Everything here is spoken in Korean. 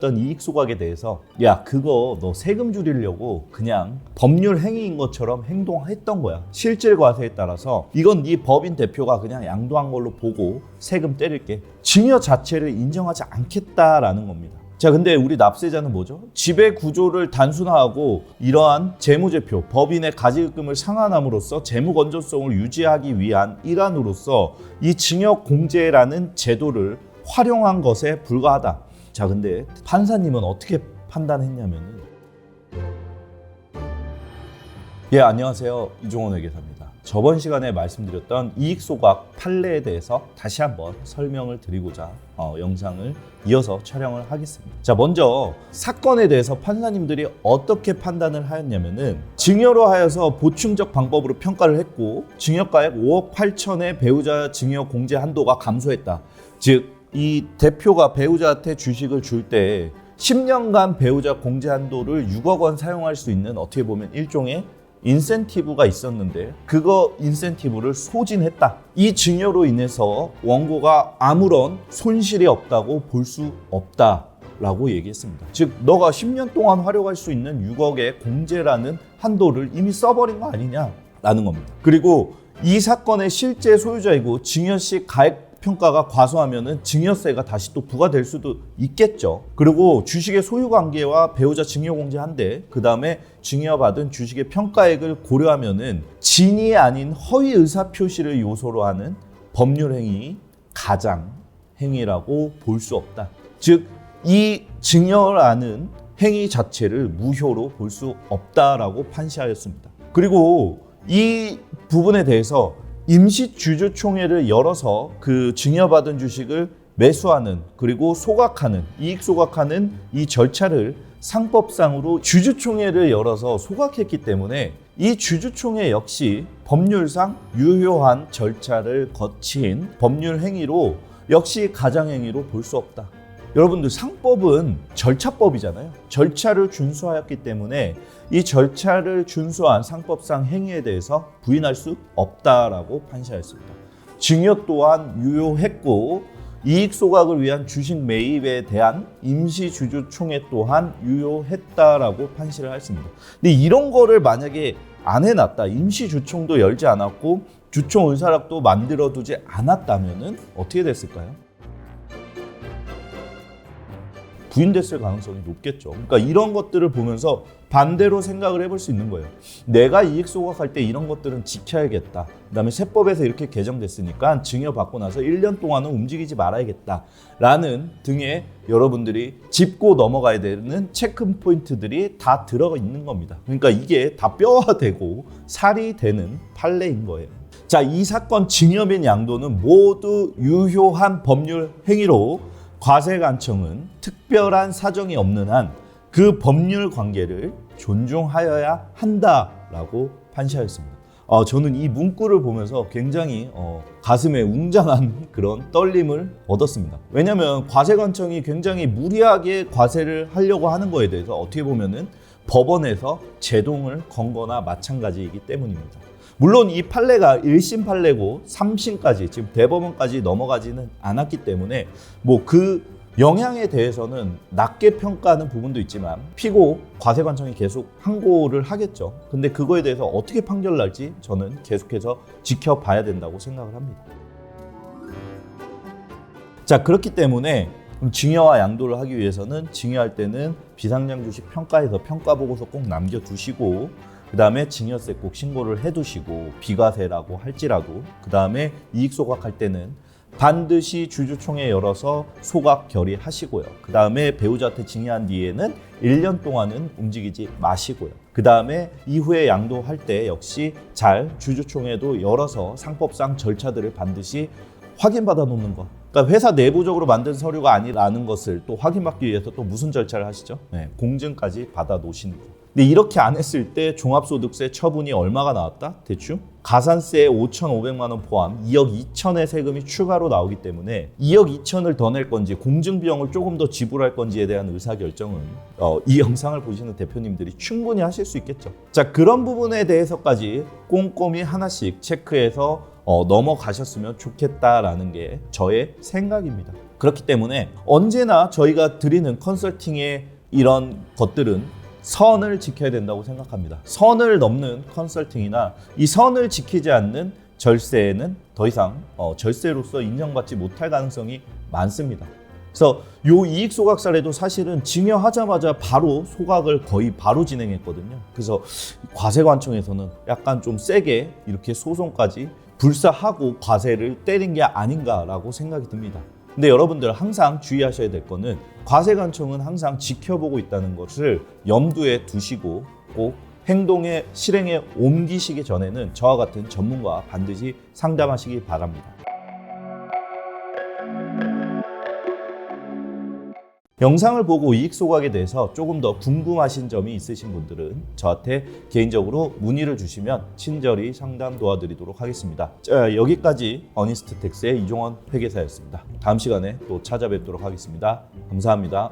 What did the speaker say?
어떤 이익 소각에 대해서 야 그거 너 세금 줄이려고 그냥 법률 행위인 것처럼 행동했던 거야. 실질 과세에 따라서 이건 네 법인 대표가 그냥 양도한 걸로 보고 세금 때릴게. 증여 자체를 인정하지 않겠다라는 겁니다. 자, 근데 우리 납세자는 뭐죠? 지배 구조를 단순화하고 이러한 재무제표, 법인의 가지금을 상환함으로써 재무 건전성을 유지하기 위한 일환으로서 이 증여 공제라는 제도를 활용한 것에 불과하다. 자, 근데 판사님은 어떻게 판단했냐면은 안녕하세요. 이종원 회계사입니다. 저번 시간에 말씀드렸던 이익 소각 판례에 대해서 다시 한번 설명을 드리고자 영상을 이어서 촬영을 하겠습니다. 자, 먼저 사건에 대해서 판사님들이 어떻게 판단을 하였냐면은 증여로 하여서 보충적 방법으로 평가를 했고 증여가액 5억 8천의 배우자 증여 공제 한도가 감소했다. 즉 이 대표가 배우자한테 주식을 줄 때 10년간 배우자 공제 한도를 6억 원 사용할 수 있는 어떻게 보면 일종의 인센티브가 있었는데 그거 인센티브를 소진했다. 이 증여로 인해서 원고가 아무런 손실이 없다고 볼 수 없다라고 얘기했습니다. 즉 너가 10년 동안 활용할 수 있는 6억의 공제라는 한도를 이미 써버린 거 아니냐라는 겁니다. 그리고 이 사건의 실제 소유자이고 증여 시 가액 평가가 과소하면은 증여세가 다시 또 부과될 수도 있겠죠. 그리고 주식의 소유 관계와 배우자 증여 공제한데 그 다음에 증여받은 주식의 평가액을 고려하면은 진위 아닌 허위 의사 표시를 요소로 하는 법률 행위 가장 행위라고 볼 수 없다. 즉 이 증여라는 행위 자체를 무효로 볼 수 없다라고 판시하였습니다. 그리고 이 부분에 대해서 임시주주총회를 열어서 그 증여받은 주식을 매수하는 그리고 소각하는 이익 소각하는 이 절차를 상법상으로 주주총회를 열어서 소각했기 때문에 이 주주총회 역시 법률상 유효한 절차를 거친 법률 행위로 역시 가장행위로 볼 수 없다. 여러분들 상법은 절차법이잖아요. 절차를 준수하였기 때문에 이 절차를 준수한 상법상 행위에 대해서 부인할 수 없다라고 판시하였습니다. 증여 또한 유효했고 이익 소각을 위한 주식 매입에 대한 임시주주총회 또한 유효했다라고 판시를 했습니다. 근데 이런 거를 만약에 안 해놨다, 임시주총도 열지 않았고 주총 의사락도 만들어두지 않았다면은 어떻게 됐을까요? 부인됐을 가능성이 높겠죠. 그러니까 이런 것들을 보면서 반대로 생각을 해볼 수 있는 거예요. 내가 이익 소각할 때 이런 것들은 지켜야겠다. 그다음에 세법에서 이렇게 개정됐으니까 증여받고 나서 1년 동안은 움직이지 말아야겠다. 라는 등의 여러분들이 짚고 넘어가야 되는 체크 포인트들이 다 들어가 있는 겁니다. 그러니까 이게 다 뼈화되고 살이 되는 판례인 거예요. 자, 이 사건 증여 및 양도는 모두 유효한 법률 행위로 과세관청은 특별한 사정이 없는 한 그 법률 관계를 존중하여야 한다라고 판시하였습니다. 저는 이 문구를 보면서 굉장히 가슴에 웅장한 그런 떨림을 얻었습니다. 왜냐하면 과세관청이 굉장히 무리하게 과세를 하려고 하는 거에 대해서 어떻게 보면은 법원에서 제동을 건 거나 마찬가지이기 때문입니다. 물론 이 판례가 1심 판례고 3심까지 지금 대법원까지 넘어가지는 않았기 때문에 뭐 그 영향에 대해서는 낮게 평가하는 부분도 있지만 피고 과세관청이 계속 항고를 하겠죠. 근데 그거에 대해서 어떻게 판결 날지 저는 계속해서 지켜봐야 된다고 생각을 합니다. 자, 그렇기 때문에 증여와 양도를 하기 위해서는 증여할 때는 비상장 주식 평가에서 평가보고서 꼭 남겨두시고 그 다음에 증여세 꼭 신고를 해두시고 비과세라고 할지라도 그 다음에 이익 소각할 때는 반드시 주주총회 열어서 소각 결의하시고요. 그 다음에 배우자한테 증여한 뒤에는 1년 동안은 움직이지 마시고요. 그 다음에 이후에 양도할 때 역시 잘 주주총회도 열어서 상법상 절차들을 반드시 확인받아 놓는 것. 그러니까 회사 내부적으로 만든 서류가 아니라는 것을 또 확인받기 위해서 또 무슨 절차를 하시죠? 공증까지 받아 놓으시는 것. 근데 이렇게 안 했을 때 종합소득세 처분이 얼마가 나왔다? 대충 가산세 5,500만 원 포함 2억 2천의 세금이 추가로 나오기 때문에 2억 2천을 더 낼 건지 공증비용을 조금 더 지불할 건지에 대한 의사결정은 이 영상을 보시는 대표님들이 충분히 하실 수 있겠죠. 자, 그런 부분에 대해서까지 꼼꼼히 하나씩 체크해서 넘어가셨으면 좋겠다라는 게 저의 생각입니다. 그렇기 때문에 언제나 저희가 드리는 컨설팅의 이런 것들은 선을 지켜야 된다고 생각합니다. 선을 넘는 컨설팅이나 이 선을 지키지 않는 절세는 더 이상 절세로서 인정받지 못할 가능성이 많습니다. 그래서 요 이익 소각 사례도 사실은 증여하자마자 바로 소각을 거의 바로 진행했거든요. 그래서 과세관청에서는 약간 좀 세게 이렇게 소송까지 불사하고 과세를 때린 게 아닌가라고 생각이 듭니다. 근데 여러분들 항상 주의하셔야 될 거는 과세관청은 항상 지켜보고 있다는 것을 염두에 두시고 꼭 행동에 실행에 옮기시기 전에는 저와 같은 전문가와 반드시 상담하시기 바랍니다. 영상을 보고 이익 소각에 대해서 조금 더 궁금하신 점이 있으신 분들은 저한테 개인적으로 문의를 주시면 친절히 상담 도와드리도록 하겠습니다. 자, 여기까지 어니스트 텍스의 이종원 회계사였습니다. 다음 시간에 또 찾아뵙도록 하겠습니다. 감사합니다.